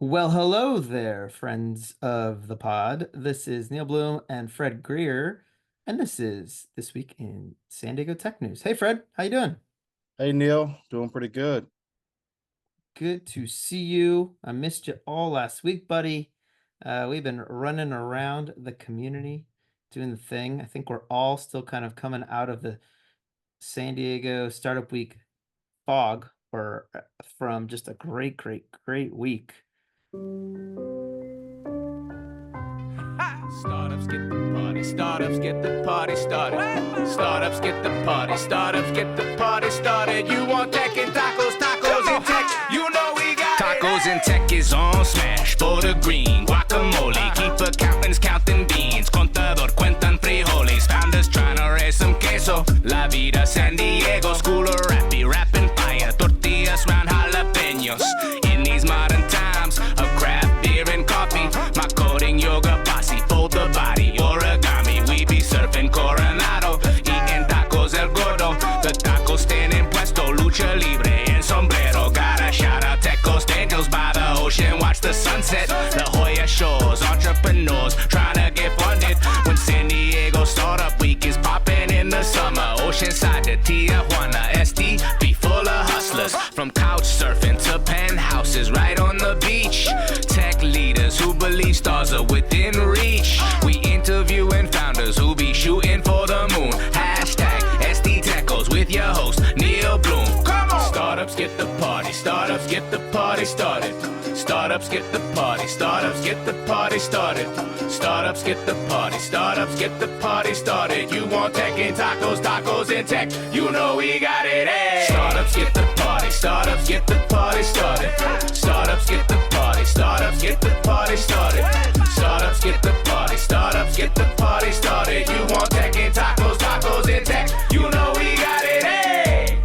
Well, hello there, friends of the pod. This is Neal Bloom and Fred Grier, and this is This Week in San Diego Tech News. Hey, Fred, how you doing? Hey Neil, doing pretty good. Good to see you. I missed you all last week, buddy. We've been running around the community doing the thing. I think we're all still kind of coming out of the San Diego Startup Week fog or from just a great week. Startups get the party, startups get the party started. Startups get the party, startups get the party started. You want tech and tacos, tacos and tech, you know we got tacos and tech is on smash. For the green, guacamole, keep accountants counting beans. Contador cuentan frijoles, founders trying to raise some queso. La vida San Diego, school of rapping fire. Tortillas round jalapenos. In these modern times of craft beer and coffee, my coding yoga posse, fold the body, origami. We be surfing Coronado, eating tacos el gordo. The taco stand in puesto, lucha libre and sombrero. Gotta shout out Tecos, angels by the ocean, watch the sunset. La Jolla Shores, entrepreneurs trying to get funded. When San Diego Startup Week is popping in the summer, Oceanside to Tijuana, SD be full of hustlers. From couch surfing to penthouses right on the beach. Tech leaders who believe stars are within reach. We interviewing founders who be shooting for the moon. Hashtag SD Techos with your host, Neal Bloom. Come on! Startups get the party, startups get the party started. Startups get the party, startups get the party started. Startups get the party, startups get the party started. You want tech and tacos, tacos and tech, you know we got it, hey! Startups get the party, startups get the party started. Startups get the party, startups get the party started. Startups get the party, startups get the party started. You want tech and tacos, tacos and tech, you know we got it, hey!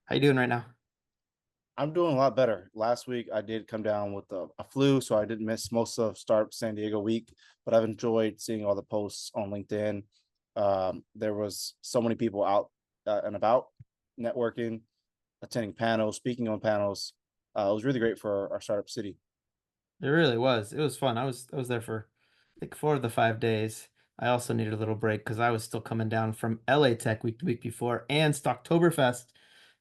How you doing right now? I'm doing a lot better. Last week I did come down with a flu, so I did miss most of Startup San Diego week, but I've enjoyed seeing all the posts on LinkedIn. There was so many people out and about networking, attending panels, speaking on panels. It was really great for our startup city. It really was. It was fun. I was there for I think 4 of the 5 days. I also needed a little break because I was still coming down from LA Tech week the week before and Stocktoberfest.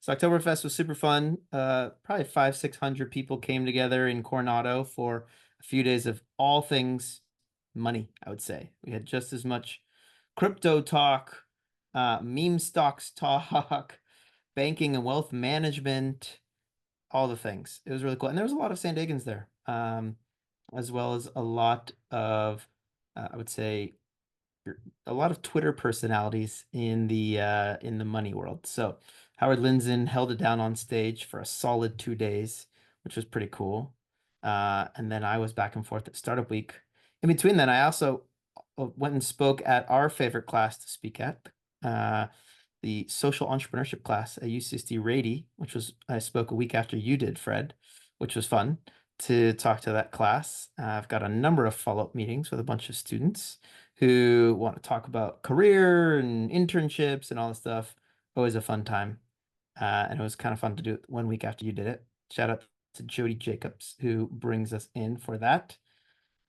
Stocktoberfest was super fun. Probably 500-600 people came together in Coronado for a few days of all things money, I would say. We had just as much crypto talk, meme stocks talk, banking and wealth management, all the things. It was really cool. And there was a lot of San Diegans there, as well as a lot of, I would say, a lot of Twitter personalities in the money world. So Howard Lindzen held it down on stage for a solid 2 days, which was pretty cool. And then I was back and forth at Startup Week. In between then, I also went and spoke at our favorite class to speak at, the social entrepreneurship class at UCSD Rady, which was I spoke a week after you did, Fred, which was fun to talk to that class. I've got a number of follow-up meetings with a bunch of students who want to talk about career and internships and all this stuff. Always a fun time. And it was kind of fun to do it 1 week after you did it. Shout out to Jody Jacobs, who brings us in for that.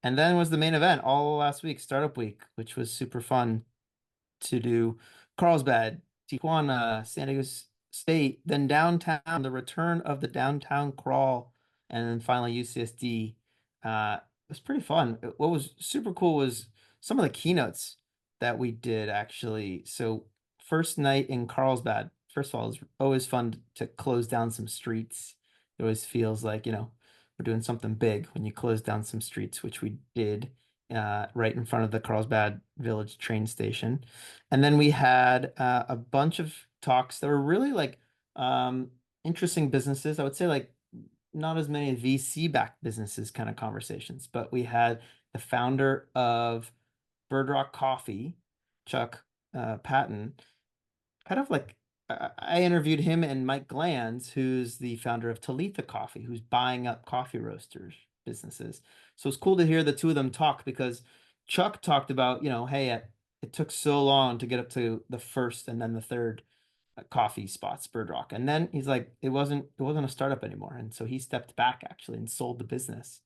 And then was the main event all last week, Startup Week, which was super fun to do. Carlsbad, Tijuana, San Diego State, then downtown, the return of the downtown crawl, and then finally UCSD. It was pretty fun. What was super cool was some of the keynotes that we did actually. So first night in Carlsbad, first of all, it's always fun to close down some streets. It always feels like, we're doing something big when you close down some streets, which we did right in front of the Carlsbad Village train station. And then we had a bunch of talks that were really like interesting businesses. I would say like not as many VC-backed businesses kind of conversations, but we had the founder of Bird Rock Coffee, Chuck Patton, kind of like I interviewed him and Mike Glanz, who's the founder of Talitha Coffee, who's buying up coffee roasters businesses. So it's cool to hear the two of them talk, because Chuck talked about, hey, it took so long to get up to the first and then the third coffee spots, Bird Rock. And then he's like, it wasn't a startup anymore. And so he stepped back actually and sold the business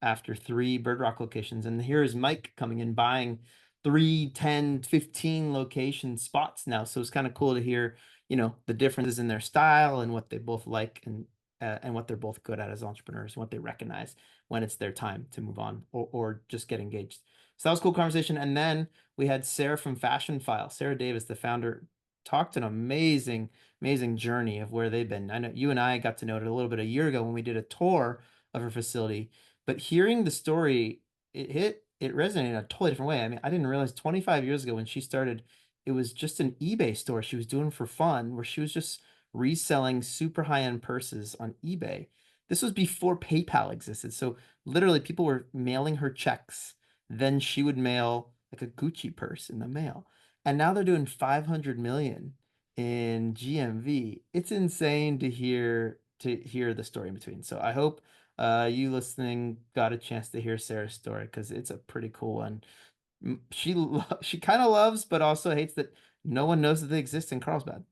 after 3 Bird Rock locations. And here is Mike coming in, buying 3, 10, 15 location spots now. So it's kind of cool to hear, the differences in their style and what they both like, and what they're both good at as entrepreneurs, and what they recognize when it's their time to move on, or just get engaged. So that was a cool conversation. And then we had Sarah from Fashion File, Sarah Davis, the founder, talked an amazing journey of where they've been. I know you and I got to know it a little bit a year ago when we did a tour of her facility, but hearing the story, it resonated in a totally different way. I mean, I didn't realize 25 years ago when she started, it was just an eBay store she was doing for fun, where she was just reselling super high-end purses on eBay. This was before PayPal existed. So literally people were mailing her checks. Then she would mail like a Gucci purse in the mail. And now they're doing 500 million in GMV. It's insane to hear the story in between. So I hope you listening got a chance to hear Sarah's story, because it's a pretty cool one. She kind of loves, but also hates that no one knows that they exist in Carlsbad.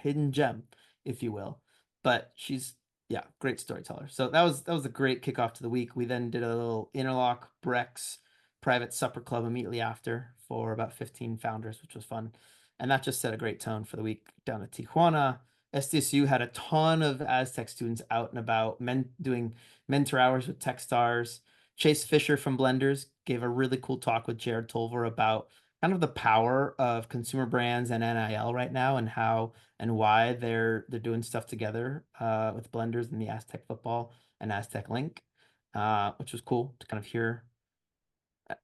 Hidden gem, if you will. But she's, yeah, great storyteller. So that was a great kickoff to the week. We then did a little Interlock Brex private supper club immediately after for about 15 founders, which was fun. And that just set a great tone for the week down at Tijuana. SDSU had a ton of Aztec students out and about, doing mentor hours with Techstars. Chase Fisher from Blenders gave a really cool talk with Jared Tolver about kind of the power of consumer brands and NIL right now, and how and why they're doing stuff together with Blenders and the Aztec football and Aztec Link, which was cool to kind of hear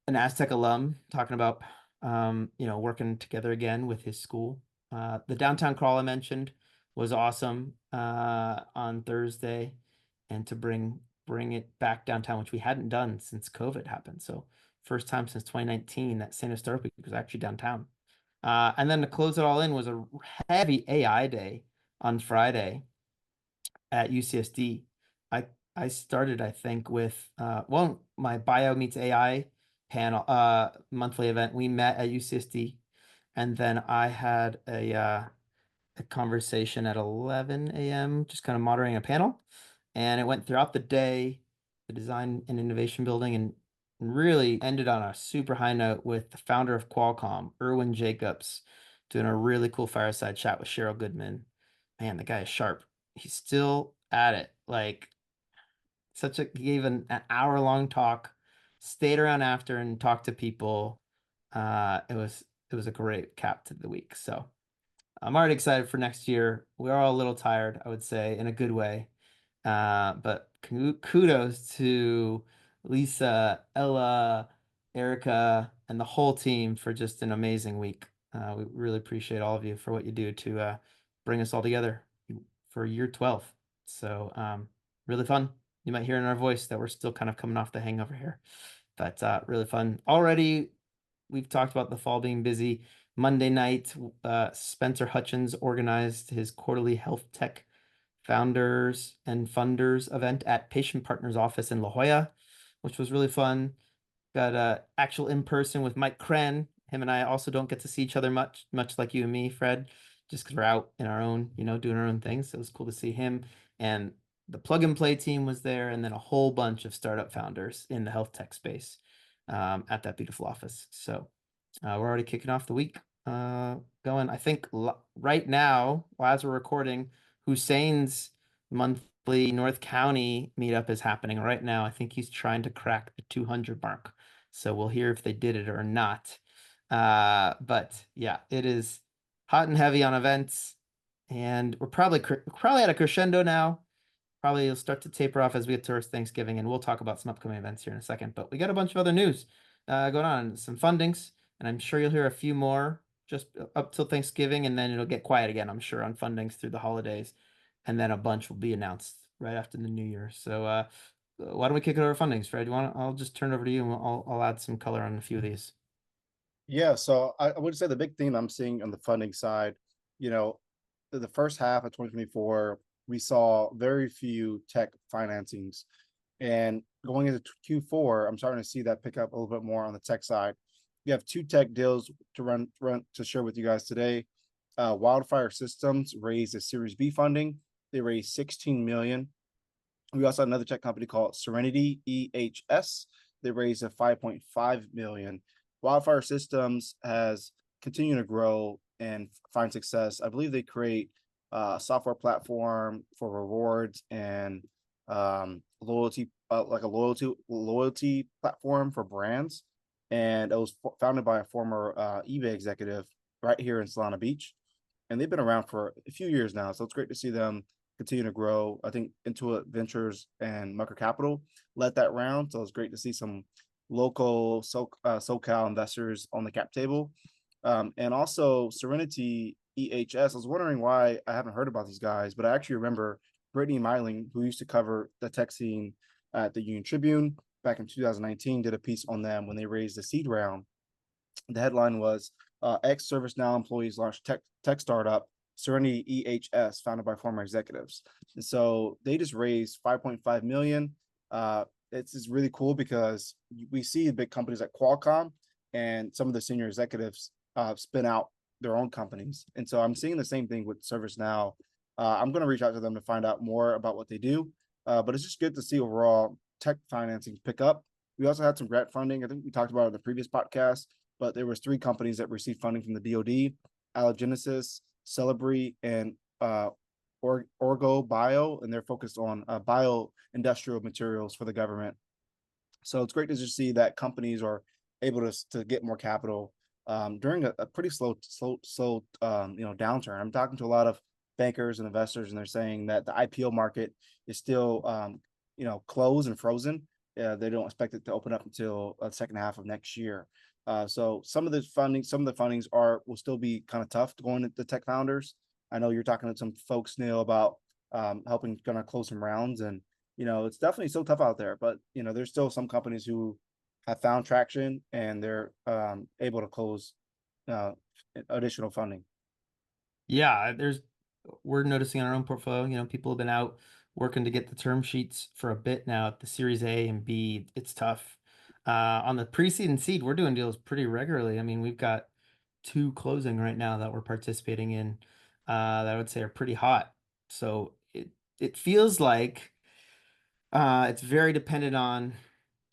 an Aztec alum talking about working together again with his school. The downtown crawl I mentioned was awesome on Thursday, and to bring it back downtown, which we hadn't done since COVID happened. So first time since 2019 that Santa Startup Week was actually downtown. And then to close it all in was a heavy AI day on Friday at UCSD. I started, I think, with my Bio Meets AI panel monthly event. We met at UCSD, and then I had a conversation at 11 a.m. just kind of moderating a panel, and it went throughout the day, the design and innovation building, and really ended on a super high note with the founder of Qualcomm, Erwin Jacobs, doing a really cool fireside chat with Cheryl Goodman. Man, the guy is sharp. He's still at it. Like, he gave an hour-long talk, stayed around after and talked to people. It was a great cap to the week. So I'm already excited for next year. We're all a little tired, I would say, in a good way. But kudos to Lisa, Ella, Erica, and the whole team for just an amazing week. We really appreciate all of you for what you do to bring us all together for year 12. So really fun. You might hear in our voice that we're still kind of coming off the hangover here, but really fun. Already, we've talked about the fall being busy. Monday night, Spencer Hutchins organized his quarterly health tech founders and funders event at Patient Partners office in La Jolla, which was really fun. Got actual in person with Mike Kren. Him and I also don't get to see each other much like you and me, Fred, just because we're out in our own, doing our own things. So it was cool to see him. And the plug and play team was there, and then a whole bunch of startup founders in the health tech space at that beautiful office. So we're already kicking off the week. Going, I think right now, as we're recording, Hussein's monthly North County meetup is happening right now. I think he's trying to crack the 200 mark. So we'll hear if they did it or not. But yeah, it is hot and heavy on events, and we're probably at a crescendo now. Probably it'll start to taper off as we get towards Thanksgiving, and we'll talk about some upcoming events here in a second. But we got a bunch of other news going on, some fundings, and I'm sure you'll hear a few more just up till Thanksgiving, and then it'll get quiet again, I'm sure, on fundings through the holidays, and then a bunch will be announced right after the new year. So why don't we kick it over fundings, Fred? I'll just turn it over to you, and I'll add some color on a few of these. Yeah, so I would say the big thing I'm seeing on the funding side, the first half of 2024, we saw very few tech financings. And going into Q4, I'm starting to see that pick up a little bit more on the tech side. We have 2 tech deals to to share with you guys today. Wildfire Systems raised a Series B funding. They raised 16 million. We also have another tech company called Serenity EHS. They raised a 5.5 million. Wildfire Systems has continued to grow and find success. I believe they create a software platform for rewards and loyalty, like a loyalty platform for brands. And it was founded by a former eBay executive right here in Solana Beach. And they've been around for a few years now. So it's great to see them continue to grow. I think Intuit Ventures and Mucker Capital led that round. So it's great to see some local SoCal investors on the cap table. And also Serenity EHS. I was wondering why I haven't heard about these guys, but I actually remember Brittany Meiling, who used to cover the tech scene at the Union Tribune back in 2019, did a piece on them when they raised the seed round. The headline was ex-ServiceNow employees launched tech startup Serenity EHS, founded by former executives. And so they just raised 5.5 million. It's just really cool because we see big companies like Qualcomm and some of the senior executives spin out their own companies. And so I'm seeing the same thing with ServiceNow. I'm going to reach out to them to find out more about what they do. But it's just good to see overall tech financing pick up. We also had some grant funding. I think we talked about it in the previous podcast, but there was 3 companies that received funding from the DoD: Allogenesis, Celebri, and Orgo Bio, and they're focused on bio-industrial materials for the government. So it's great to just see that companies are able to get more capital during a pretty slow downturn. I'm talking to a lot of bankers and investors, and they're saying that the IPO market is still closed and frozen. They don't expect it to open up until the second half of next year. So some of the fundings will still be kind of tough going to the tech founders. I know you're talking to some folks, Neal, about helping kind of close some rounds, and it's definitely so tough out there. But there's still some companies who have found traction and they're able to close additional funding. Yeah, we're noticing in our own portfolio, people have been out working to get the term sheets for a bit now at the Series A and B. It's tough. On the pre-seed and seed, we're doing deals pretty regularly. I mean, we've got 2 closing right now that we're participating in that I would say are pretty hot. So it feels like it's very dependent on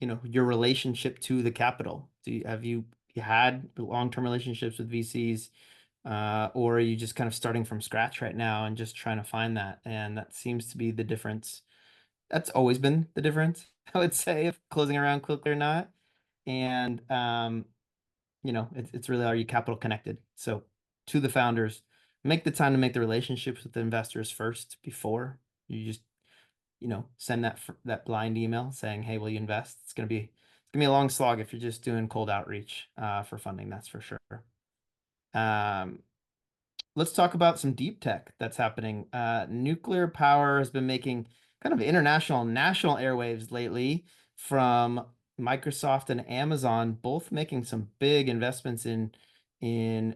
your relationship to the capital. Have you had long-term relationships with VCs, or are you just kind of starting from scratch right now and just trying to find that? And that seems to be the difference. That's always been the difference, I would say, if closing around quickly or not. And it's really, are you capital connected? So to the founders, make the time to make the relationships with the investors first before you just send that blind email saying, hey, will you invest? It's gonna be a long slog if you're just doing cold outreach for funding, that's for sure. Let's talk about some deep tech that's happening. Nuclear power has been making kind of international and national airwaves lately, from Microsoft and Amazon, both making some big investments in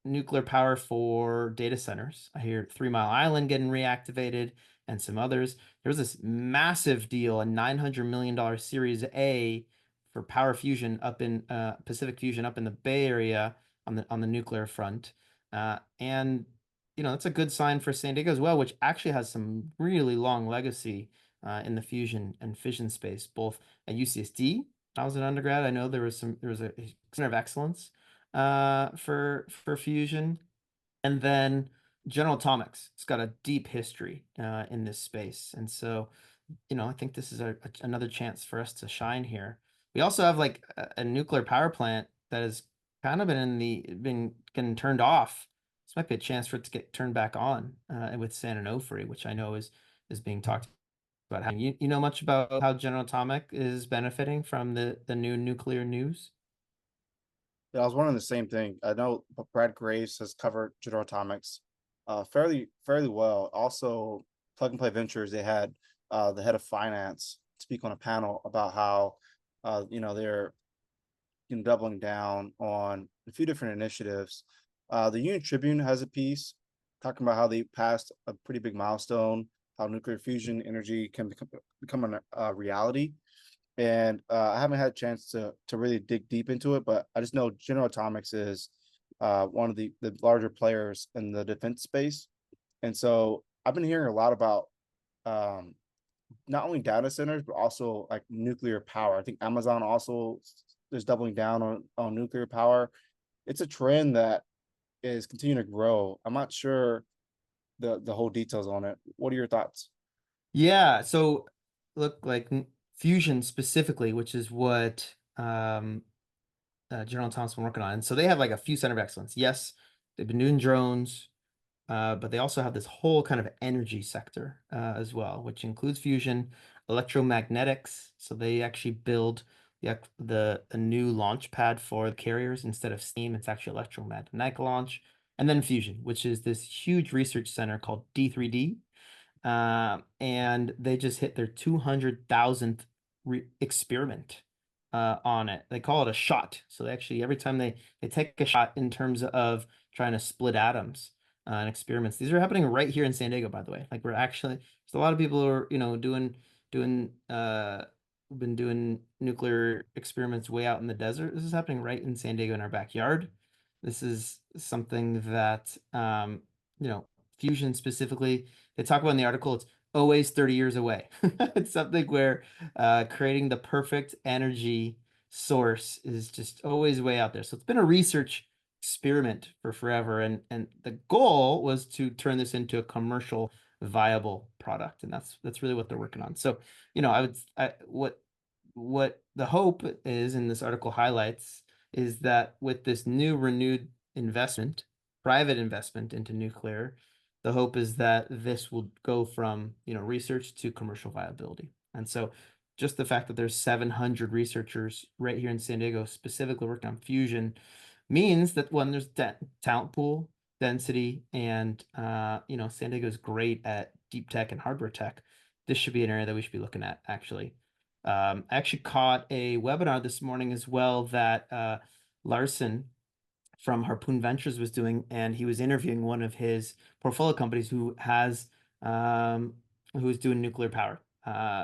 nuclear power for data centers. I hear 3 Mile Island getting reactivated and some others. There was this massive deal, a $900 million Series A for power fusion up in Pacific Fusion up in the Bay Area on the nuclear front. And that's a good sign for San Diego as well, which actually has some really long legacy in the fusion and fission space, both at UCSD. I was an undergrad. I know there was a center of excellence for fusion, and then General Atomics. It's got a deep history in this space, and so I think this is another chance for us to shine here. We also have like a nuclear power plant that has kind of been getting turned off. This might be a chance for it to get turned back on with San Onofre, which I know is being talked about. You know much about how General Atomic is benefiting from the new nuclear news? Yeah, I was wondering the same thing. I know Brad Graves has covered General Atomics fairly well. Also, Plug and Play Ventures, they had the head of finance speak on a panel about how they're doubling down on a few different initiatives. The Union Tribune has a piece talking about how they passed a pretty big milestone how nuclear fusion energy can become a reality. And I haven't had a chance to really dig deep into it, but I just know General Atomics is one of the larger players in the defense space. And so I've been hearing a lot about um, not only data centers, but also like nuclear power. I think Amazon also is doubling down on nuclear power. It's a trend that is continuing to grow. I'm not sure the whole details on it. What are your thoughts? Yeah, so look, like fusion specifically, which is what General Atomics been working on. And so they have like a few center of excellence. Yes, they've been doing drones, but they also have this whole kind of energy sector as well, which includes fusion, electromagnetics. So they actually build a new launch pad for the carriers. Instead of steam, it's actually electromagnetic launch. And then fusion, which is this huge research center called D3D. And they just hit their 200,000th experiment on it. They call it a shot. So they actually, every time they take a shot in terms of trying to split atoms and experiments, these are happening right here in San Diego, by the way. Like we're actually, there's a lot of people who are, been doing nuclear experiments way out in the desert. This is happening right in San Diego in our backyard. This is something that, fusion specifically, they talk about in the article, it's always 30 years away. It's something where creating the perfect energy source is just always way out there. So it's been a research experiment for forever. And the goal was to turn this into a commercial viable product. And that's really what they're working on. So, what the hope is, and this article highlights, is that with this new renewed investment, private investment into nuclear, the hope is that this will go from research to commercial viability. And so just the fact that there's 700 researchers right here in San Diego specifically working on fusion means that when there's talent pool density, and San Diego is great at deep tech and hardware tech, this should be an area that we should be looking at actually. I actually caught a webinar this morning as well that Larson from Harpoon Ventures was doing, and he was interviewing one of his portfolio companies who is doing nuclear power.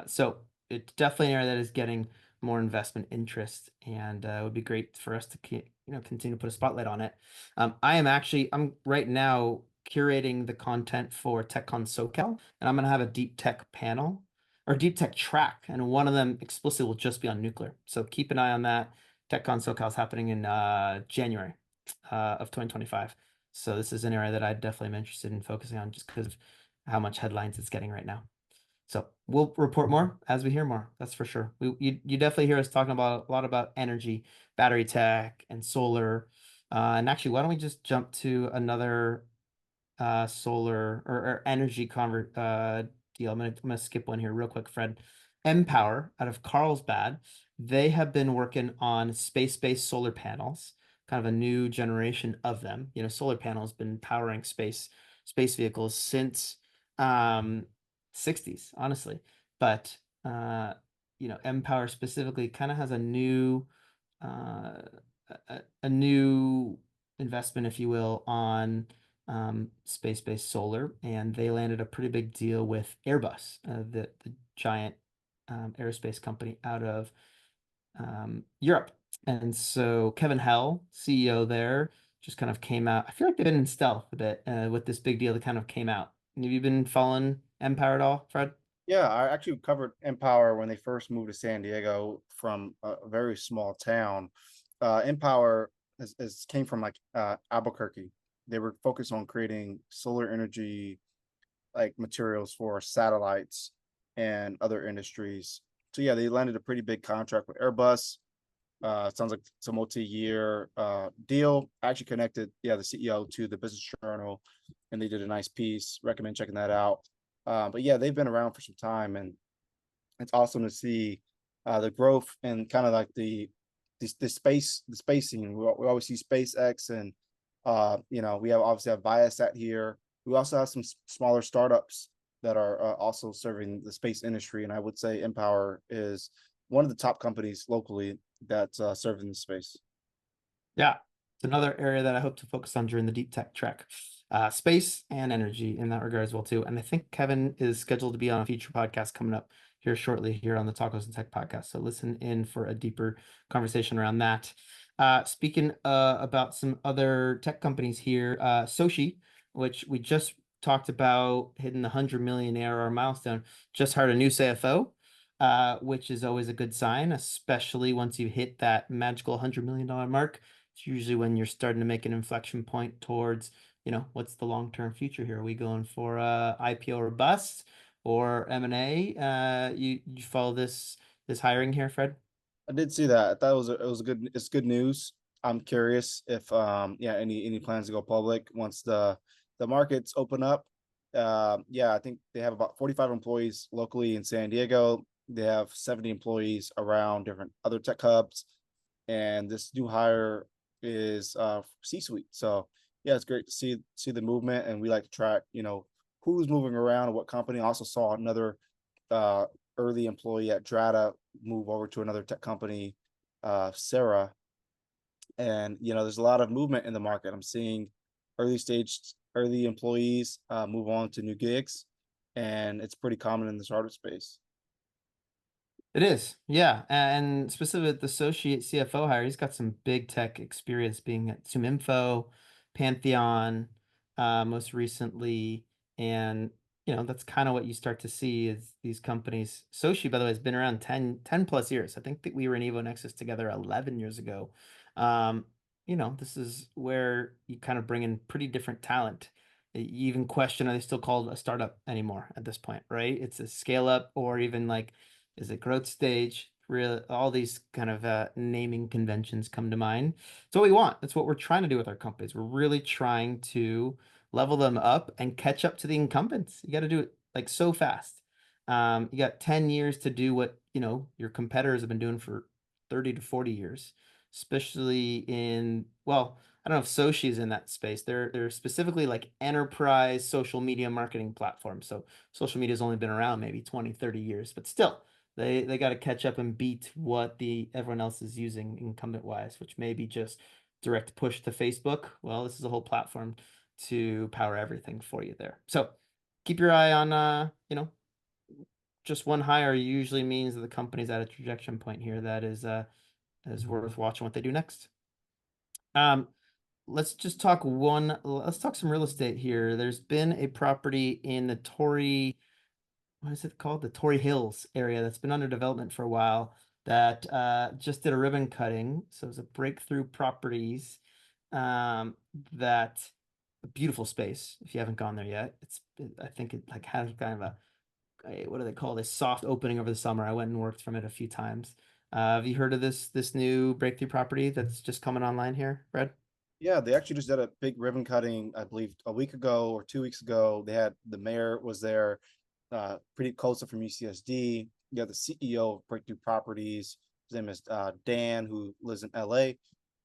So it's definitely an area that is getting more investment interest, and it would be great for us to continue to put a spotlight on it. I'm right now curating the content for TechCon SoCal, and I'm going to have a deep tech panel or deep tech track, and one of them explicitly will just be on nuclear. So keep an eye on that. TechCon SoCal is happening in January of 2025. So this is an area that I definitely am interested in focusing on, just because of how much headlines it's getting right now. So we'll report more as we hear more. That's for sure. You definitely hear us talking about a lot about energy, battery tech, and solar. And actually, why don't we just jump to another solar or energy deal. I'm gonna skip one here real quick, Fred. Empower out of Carlsbad, they have been working on space-based solar panels, kind of a new generation of them. Solar panels been powering space vehicles since 60s, honestly. But Empower specifically kind of has a new investment, if you will, on space-based solar, and they landed a pretty big deal with Airbus, the giant aerospace company out of Europe. And so Kevin Hell, CEO there, just kind of came out. I feel like they've been in stealth a bit with this big deal that kind of came out. Have you been following Empower at all, Fred? Yeah, I actually covered Empower when they first moved to San Diego from a very small town. Empower came from like Albuquerque. They were focused on creating solar energy like materials for satellites and other industries. So yeah, they landed a pretty big contract with Airbus. Sounds like it's a multi-year deal. I actually connected the CEO to the Business Journal, and they did a nice piece. Recommend checking that out. But yeah, they've been around for some time, and it's awesome to see the growth and kind of like the spacing. We always see SpaceX, and we obviously have Viasat here. We also have some smaller startups that are also serving the space industry, and I would say Empower is one of the top companies locally that's serving the space. Yeah, It's another area that I hope to focus on during the deep tech trek. Space and energy in that regard as well too. And I think Kevin is scheduled to be on a future podcast coming up here shortly here on the Tacos and Tech podcast. So listen in for a deeper conversation around that. Speaking about some other tech companies here, Soshi, which we just talked about hitting the 100 million ARR milestone, just hired a new CFO, which is always a good sign, especially once you hit that magical $100 million mark. It's usually when you're starting to make an inflection point towards, what's the long-term future here? Are we going for IPO or bust or M&A? You follow this hiring here, Fred? I did see that. I thought it's good news. I'm curious if any plans to go public once the markets open up. I think they have about 45 employees locally in San Diego. They have 70 employees around different other tech hubs, and this new hire is C-suite. So yeah, it's great to see the movement, and we like to track who's moving around and what company. I also saw another early employee at Drata move over to another tech company, Sarah. And there's a lot of movement in the market. I'm seeing early employees move on to new gigs, and it's pretty common in the startup space. It is, yeah. And specifically the associate CFO hire, he's got some big tech experience being at ZoomInfo, Pantheon, most recently. And, that's kind of what you start to see is these companies. Soshi, by the way, has been around 10 plus years. I think that we were in Evo Nexus together 11 years ago. This is where you kind of bring in pretty different talent. You even question, are they still called a startup anymore at this point, right? It's a scale up, or even like, is it growth stage? Real, all these kind of naming conventions come to mind. It's what we want. That's what we're trying to do with our companies. We're really trying to level them up and catch up to the incumbents. You got to do it like so fast. You got 10 years to do what, your competitors have been doing for 30 to 40 years, especially in, well, I don't know if Soshi is in that space. They're specifically like enterprise social media marketing platforms. So social media has only been around maybe 20, 30 years, but still they got to catch up and beat what everyone else is using incumbent wise, which may be just direct push to Facebook. Well, this is a whole platform to power everything for you there. So keep your eye on, just one hire usually means that the company's at a trajectory point here that is worth watching what they do next. Let's talk some real estate here. There's been a property in the what is it called? The Torrey Hills area that's been under development for a while that just did a ribbon cutting. So it's a Breakthrough Properties, that a beautiful space. If you haven't gone there yet, I think it like has kind of what do they call this, soft opening over the summer. I went and worked from it a few times. Have you heard of this new Breakthrough property that's just coming online here, Fred? Yeah, they actually just did a big ribbon cutting, I believe, a week ago or 2 weeks ago. They had the mayor was there, pretty close from UCSD. You got the CEO of Breakthrough Properties. His name is Dan, who lives in LA.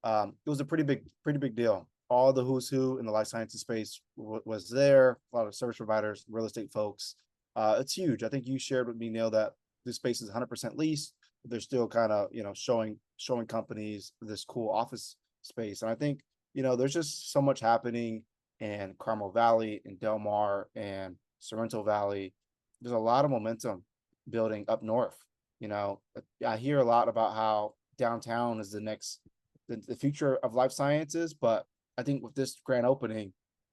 It was a pretty big deal. All the who's who in the life sciences space was there. A lot of service providers, real estate folks. It's huge. I think you shared with me, Neal, that this space is 100% leased. But they're still kind of showing companies this cool office space, and I think there's just so much happening in Carmel Valley, in Del Mar, and Sorrento Valley. There's a lot of momentum building up north. I hear a lot about how downtown is the future of life sciences, but I think with this grand opening,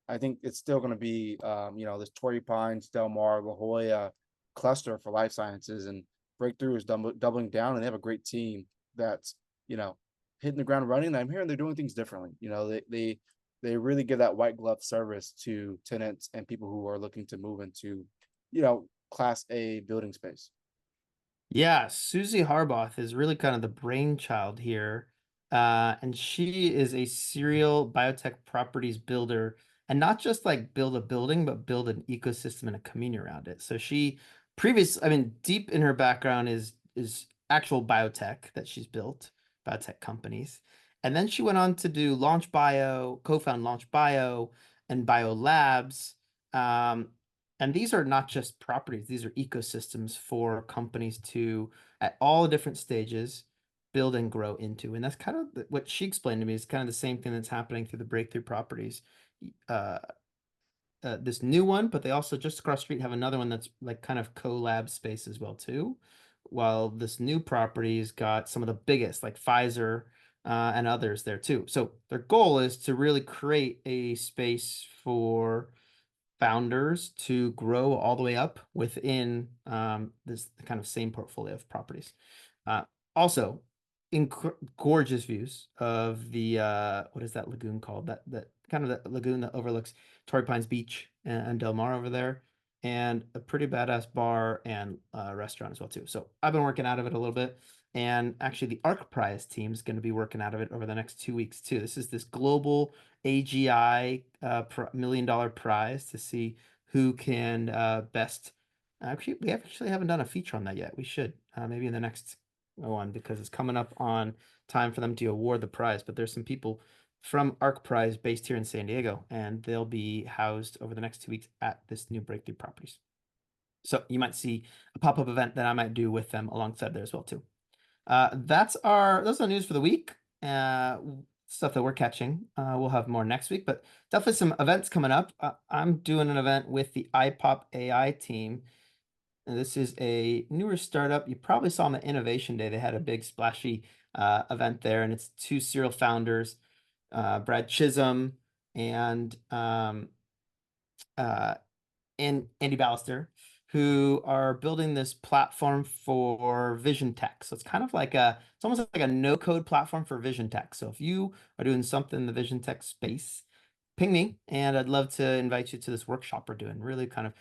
I think it's still going to be, this Torrey Pines, Del Mar, La Jolla cluster for life sciences, and Breakthrough is doubling down, and they have a great team that's, hitting the ground running. I'm hearing they're doing things differently. They really give that white glove service to tenants and people who are looking to move into, Class A building space. Yeah, Susie Harbaugh is really kind of the brainchild here. And she is a serial biotech properties builder, and not just like build a building, but build an ecosystem and a community around it. So deep in her background is actual biotech that she's built, biotech companies. And then she went on to do Launch Bio, co-found Launch Bio and Bio Labs. And these are not just properties, these are ecosystems for companies to, at all different stages, build and grow into. And that's kind of what she explained to me is kind of the same thing that's happening through the Breakthrough Properties. This new one, but they also just across the street have another one that's like kind of collab space as well too. While this new property's got some of the biggest like Pfizer and others there too. So their goal is to really create a space for founders to grow all the way up within this kind of same portfolio of properties. Also, gorgeous views of the what is that lagoon called? That kind of the lagoon that overlooks Torrey Pines Beach and Del Mar over there, and a pretty badass bar and restaurant as well too. So I've been working out of it a little bit, and actually the ARC Prize team is going to be working out of it over the next 2 weeks too. This is this global AGI $1 million prize to see who can best. Actually, we actually haven't done a feature on that yet. We should maybe in the next one, because it's coming up on time for them to award the prize. But there's some people from ARC Prize based here in San Diego, and they'll be housed over the next 2 weeks at this new Breakthrough Properties. So you might see a pop-up event that I might do with them alongside there as well too. That's our news for the week. Stuff that we're catching. We'll have more next week, but definitely some events coming up. I'm doing an event with the iPop AI team. And this is a newer startup. You probably saw them at Innovation Day. They had a big splashy event there, and it's two serial founders, Brad Chisholm and Andy Ballister, who are building this platform for vision tech. So it's kind of like it's almost like a no-code platform for vision tech. So if you are doing something in the vision tech space, ping me, and I'd love to invite you to this workshop we're doing. Really kind of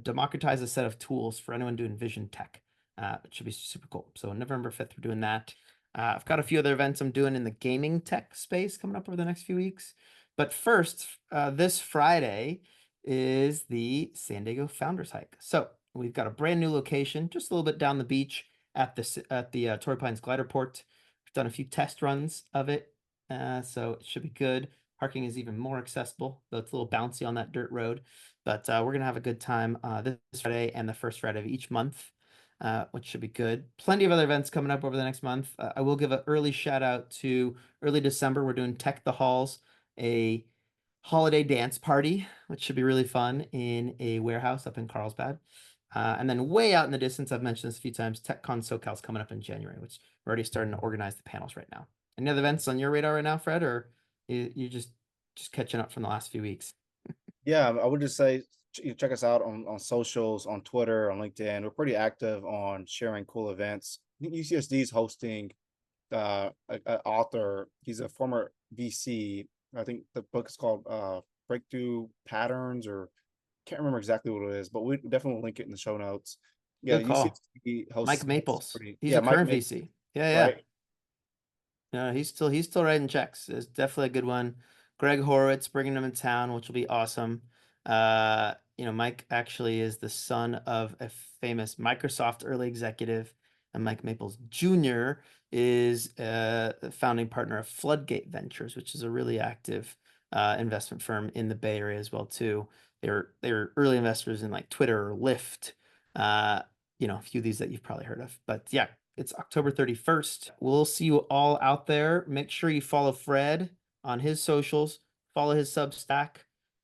democratize a set of tools for anyone doing vision tech. It should be super cool. So November 5th, we're doing that. I've got a few other events I'm doing in the gaming tech space coming up over the next few weeks. But first, this Friday is the San Diego Founders Hike. So we've got a brand new location, just a little bit down the beach at the Torrey Pines Glider Port. We've done a few test runs of it, so it should be good. Parking is even more accessible, though it's a little bouncy on that dirt road. But we're going to have a good time this Friday and the first Friday of each month, which should be good. Plenty of other events coming up over the next month. I will give an early shout out to early December. We're doing Tech the Halls, a holiday dance party, which should be really fun in a warehouse up in Carlsbad. And then way out in the distance, I've mentioned this a few times, TechCon SoCal's coming up in January, which we're already starting to organize the panels right now. Any other events on your radar right now, Fred, or you just catching up from the last few weeks? Yeah, I would just say check us out on socials, on Twitter, on LinkedIn. We're pretty active on sharing cool events. UCSD is hosting an author. He's a former VC. I think the book is called Breakthrough Patterns, or can't remember exactly what it is, but we definitely will link it in the show notes. Yeah, UCSD hosts Mike Maples. He's a current VC. Yeah. Right. No, he's still writing checks. It's definitely a good one. Greg Horowitz bringing him in town, which will be awesome. Mike actually is the son of a famous Microsoft early executive, and Mike Maples Jr. is a founding partner of Floodgate Ventures, which is a really active investment firm in the Bay Area as well too. They're early investors in like Twitter or Lyft, a few of these that you've probably heard of. But yeah, it's October 31st. We'll see you all out there. Make sure you follow Fred on his socials, follow his Substack,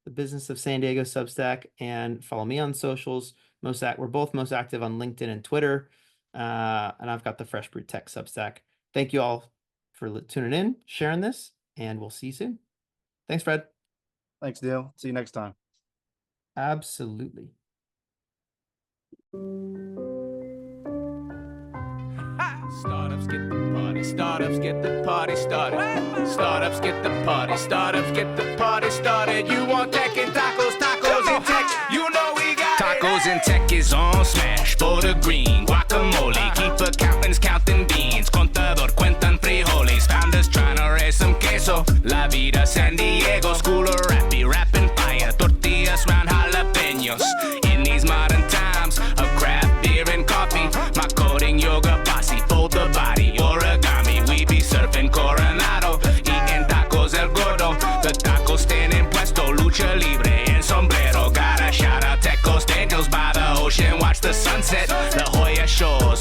the Business of San Diego Substack, and follow me on socials. We're both most active on LinkedIn and Twitter, and I've got the Fresh Brewed Tech Substack. Thank you all for tuning in, sharing this, and we'll see you soon. Thanks, Fred. Thanks, Neal. See you next time. Absolutely. Startups get the party, startups get the party started. Startups get the party, startups get the party started. You want tech and tacos, tacos and tech, you know we got tacos and tech is on smash, for the green, guacamole, keep accountants counting beans, contador cuentan frijoles, founders trying to raise some queso, la vida San Diego, school of rapping fire, tortillas round jalapenos, in these modern times of craft beer and coffee, my coding yoga posse, fold the body, origami, we be surfing Coronado, eating tacos el gordo, the taco stand in puesto, lucha libre and sombrero, gotta shout out Tecos Daniels by the ocean, watch the sunset, La Jolla Shores,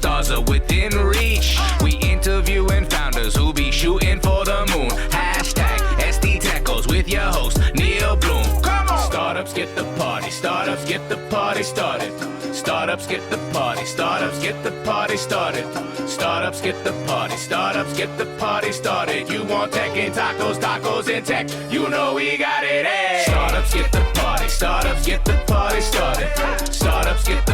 Stars are within reach. We interviewing founders who be shooting for the moon. Hashtag SD Tacos with your host, Neal Bloom. Come on! Startups get the party. Startups get the party started. Startups get the party. Startups get the party started. Startups get the party. Startups get the party started. You want tech and tacos, tacos and tech. You know we got it. Hey. Startups get the party. Startups get the party started. Startups get